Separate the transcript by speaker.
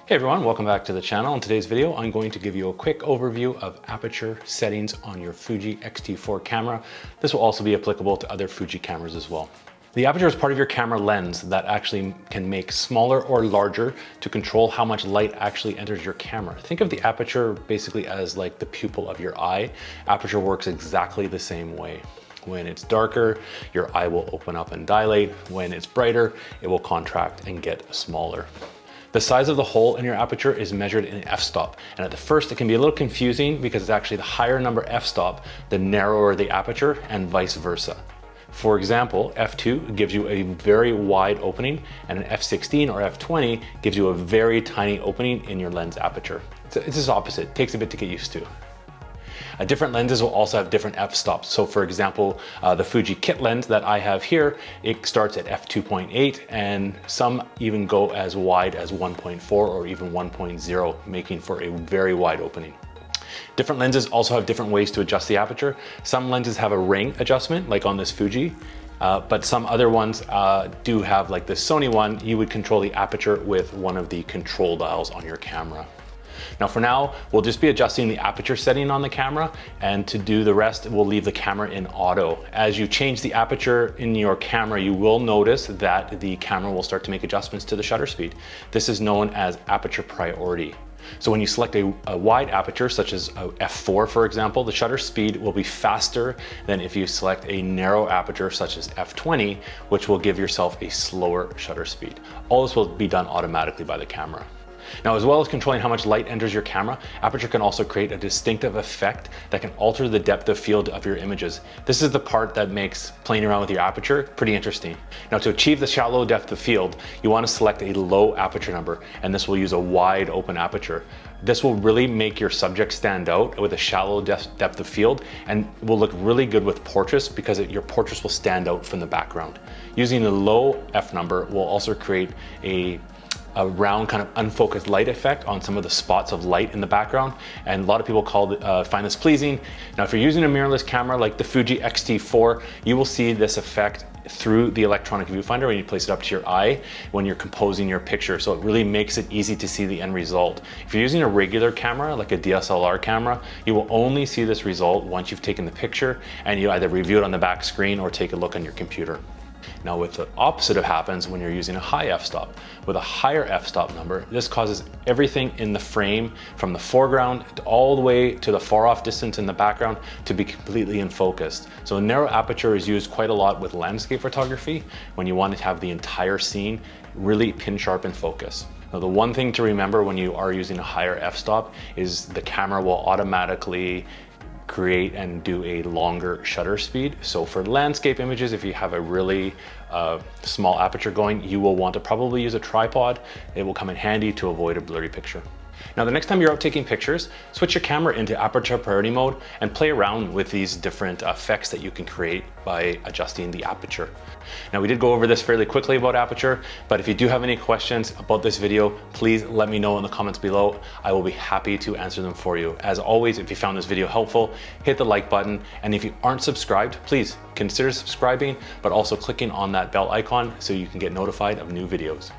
Speaker 1: Hey everyone, welcome back to the channel. In today's video, I'm going to give you a quick overview of aperture settings on your Fuji X-T4 camera. This will also be applicable to other Fuji cameras as well. The aperture is part of your camera lens that actually can make smaller or larger to control how much light actually enters your camera. Think of the aperture basically as like the pupil of your eye. Aperture works exactly the same way. When it's darker, your eye will open up and dilate. When it's brighter, it will contract and get smaller. The size of the hole in your aperture is measured in f-stop, and at the first it can be a little confusing because it's actually the higher number f-stop, the narrower the aperture, and vice versa. For example, f2 gives you a very wide opening, and an f16 or f20 gives you a very tiny opening in your lens aperture. It's just opposite, it takes a bit to get used to. Different lenses will also have different f-stops. So for example, the Fuji kit lens that I have here, it starts at f2.8 and some even go as wide as 1.4 or even 1.0, making for a very wide opening. Different lenses also have different ways to adjust the aperture. Some lenses have a ring adjustment, like on this Fuji, but some other ones do have, like this Sony one, you would control the aperture with one of the control dials on your camera. Now for now, we'll just be adjusting the aperture setting on the camera, and to do the rest, we'll leave the camera in auto. As you change the aperture in your camera, you will notice that the camera will start to make adjustments to the shutter speed. This is known as aperture priority. So when you select a wide aperture, such as a f4 for example, the shutter speed will be faster than if you select a narrow aperture such as f20, which will give yourself a slower shutter speed. All this will be done automatically by the camera. Now, as well as controlling how much light enters your camera, aperture can also create a distinctive effect that can alter the depth of field of your images. This is the part that makes playing around with your aperture pretty interesting. Now, to achieve the shallow depth of field, you want to select a low aperture number, and this will use a wide open aperture. This will really make your subject stand out with a shallow depth of field, and will look really good with portraits because your portraits will stand out from the background. Using a low f number will also create a round kind of unfocused light effect on some of the spots of light in the background, and a lot of people find this pleasing. Now if you're using a mirrorless camera like the Fuji X-T4, you will see this effect through the electronic viewfinder when you place it up to your eye when you're composing your picture, so it really makes it easy to see the end result. If you're using a regular camera like a DSLR camera, you will only see this result once you've taken the picture and you either review it on the back screen or take a look on your computer. Now with the opposite of happens when you're using a high f-stop. With a higher f-stop number, this causes everything in the frame from the foreground all the way to the far off distance in the background to be completely in focus. So a narrow aperture is used quite a lot with landscape photography when you want to have the entire scene really pin sharp in focus. Now the one thing to remember when you are using a higher f-stop is the camera will automatically create and do a longer shutter speed. So for landscape images, if you have a really small aperture going, you will want to probably use a tripod. It will come in handy to avoid a blurry picture. Now the next time you're out taking pictures, switch your camera into aperture priority mode and play around with these different effects that you can create by adjusting the aperture. Now we did go over this fairly quickly about aperture, but if you do have any questions about this video, please let me know in the comments below. I will be happy to answer them for you. As always, if you found this video helpful, hit the like button, and if you aren't subscribed, please consider subscribing, but also clicking on that bell icon so you can get notified of new videos.